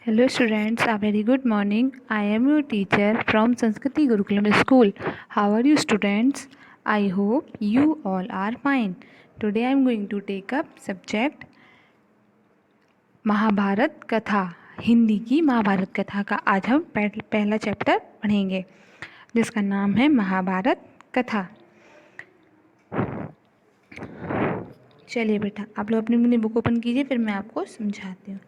Hello students, a very good morning. I am your teacher from Sanskriti Gurukulam School. How are you students? I hope you all are fine. Today I am going to take up subject Mahabharat कथा। हिंदी की महाभारत कथा का आज हम पहला chapter पढ़ेंगे जिसका नाम है महाभारत कथा। चलिए बेटा, आप लोग अपनी अपनी बुक ओपन कीजिए, फिर मैं आपको समझाती हूँ।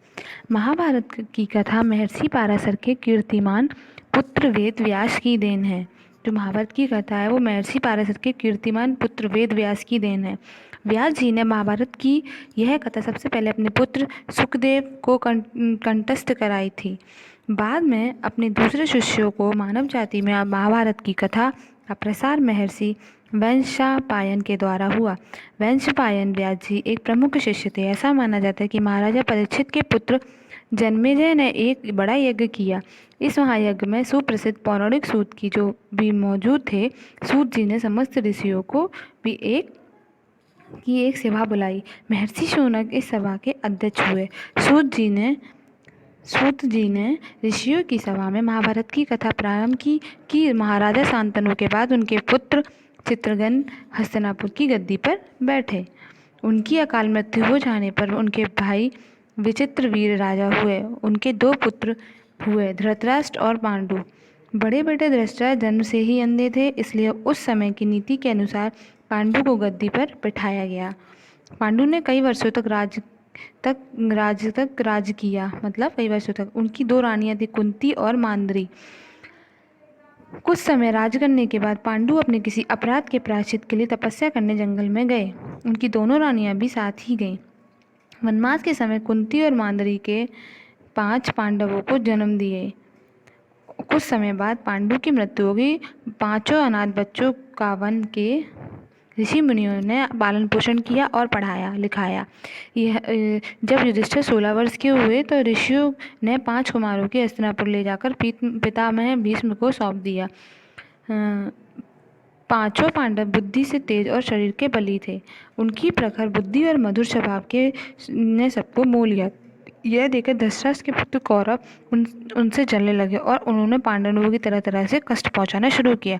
महाभारत की कथा महर्षि पाराशर के कीर्तिमान पुत्र वेद व्यास की देन है। जो महाभारत की कथा है वो महर्षि पाराशर के कीर्तिमान पुत्र वेद व्यास की देन है। व्यास जी ने महाभारत की यह कथा सबसे पहले अपने पुत्र सुखदेव को कंठस्थ कराई थी। बाद में अपने दूसरे शिष्यों को मानव जाति में महाभारत की कथा का प्रसार महर्षि वंशपायन के द्वारा हुआ। वंशपायन व्यास जी एक प्रमुख शिष्य थे। ऐसा माना जाता है कि महाराजा परीक्षित के पुत्र जन्मेजय ने एक बड़ा यज्ञ किया। इस महायज्ञ में सुप्रसिद्ध पौराणिक सूत की जो भी मौजूद थे, सूत जी ने समस्त ऋषियों को भी एक सभा बुलाई। महर्षि शौनक इस सभा के अध्यक्ष हुए। सूत जी ने ऋषियों की सभा में महाभारत की कथा प्रारंभ की महाराजा शांतनु के बाद उनके पुत्र चित्रगन हस्तिनापुर की गद्दी पर बैठे। उनकी अकाल मृत्यु हो जाने पर उनके भाई विचित्रवीर राजा हुए। उनके दो पुत्र हुए, धृतराष्ट्र और पांडु। बड़े बेटे धृतराष्ट्र जन्म से ही अंधे थे, इसलिए उस समय की नीति के अनुसार पांडु को गद्दी पर बिठाया गया। पांडु ने कई वर्षों तक राज किया, मतलब कई वर्षों तक। उनकी दो रानियां थी, कुंती और मांद्री। कुछ समय राज करने के बाद पांडु अपने किसी अपराध के प्रायश्चित के लिए तपस्या करने जंगल में गए। उनकी दोनों रानियां भी साथ ही गईं। वनवास के समय कुंती और मांद्री के 5 पांडवों को जन्म दिए। कुछ समय बाद पांडु की मृत्यु हो गई। 5 अनाथ बच्चों का वन के ऋषि मुनियों ने पालन पोषण किया और पढ़ाया लिखाया। जब युधिष्ठिर 16 वर्ष के हुए तो ऋषियों ने 5 कुमारों के हस्तिनापुर ले जाकर पितामह भीष्म को सौंप दिया। 5 पांडव बुद्धि से तेज और शरीर के बली थे। उनकी प्रखर बुद्धि और मधुर स्वभाव ने सबको मोह लिया। यह देखकर धृतराष्ट्र के पुत्र कौरव उनसे जलने लगे और उन्होंने पांडवों की तरह तरह से कष्ट पहुंचाना शुरू किया।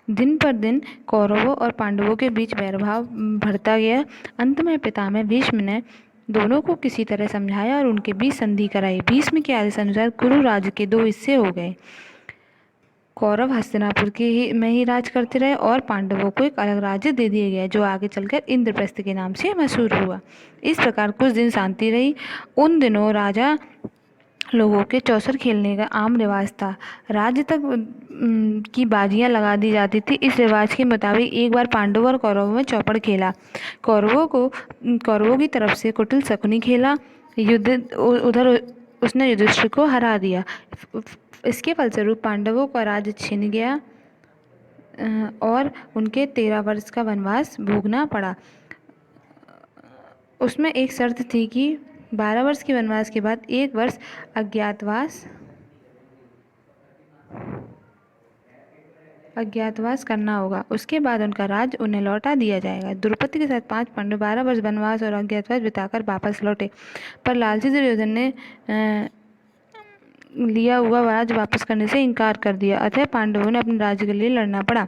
दिन पर दिन कौरवों और पांडवों के बीच वैरभाव बढ़ता गया। अंत में पितामह भीष्म ने दोनों को किसी तरह समझाया और उनके बीच संधि कराई। भीष्म के आदेश अनुसार कुरु राज्य के 2 हिस्से हो गए। कौरव हस्तिनापुर में ही राज करते रहे और पांडवों को एक अलग राज्य दे दिया गया, जो आगे चलकर इंद्रप्रस्थ के नाम से मशहूर हुआ। इस प्रकार कुछ दिन शांति रही। उन दिनों राजा लोगों के चौसर खेलने का आम रिवाज था। राज्य तक की बाजियां लगा दी जाती थी। इस रिवाज के मुताबिक एक बार पांडवों और कौरवों में चौपड़ खेला। कौरवों की तरफ से कुटिल शकुनी खेला। उधर उसने युधिष्ठिर को हरा दिया। इसके फलस्वरूप पांडवों का राज्य छिन गया और उनके 13 वर्ष का वनवास भोगना पड़ा। उसमें एक शर्त थी कि 12 वर्ष के वनवास के बाद 1 वर्ष अज्ञातवास करना होगा। उसके बाद उनका राज्य उन्हें लौटा दिया जाएगा। द्रौपदी के साथ 5 पांडव 12 वर्ष वनवास और अज्ञातवास बिताकर वापस लौटे, पर लालची दुर्योधन ने लिया हुआ राज्य वापस करने से इनकार कर दिया। अतः पांडवों ने अपने राज्य के लिए लड़ना पड़ा।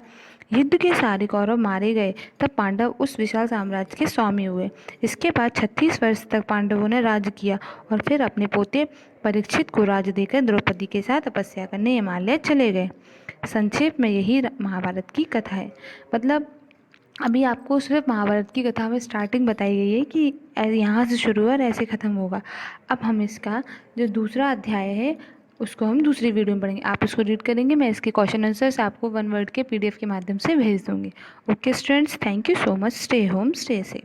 युद्ध के सारे कौरव मारे गए। तब पांडव उस विशाल साम्राज्य के स्वामी हुए। इसके बाद 36 वर्ष तक पांडवों ने राज्य किया और फिर अपने पोते परीक्षित को राज्य देकर द्रौपदी के साथ तपस्या करने हिमालय चले गए। संक्षेप में यही महाभारत की कथा है। मतलब अभी आपको सिर्फ महाभारत की कथा में स्टार्टिंग बताई गई है कि यहाँ से शुरू और ऐसे ख़त्म होगा। अब हम इसका जो दूसरा अध्याय है उसको हम दूसरी वीडियो में पढ़ेंगे। आप इसको रीड करेंगे, मैं इसके क्वेश्चन आंसर्स आपको 1 वर्ड के PDF के माध्यम से भेज दूँगी। Okay students, thank you so much. Stay home, stay safe.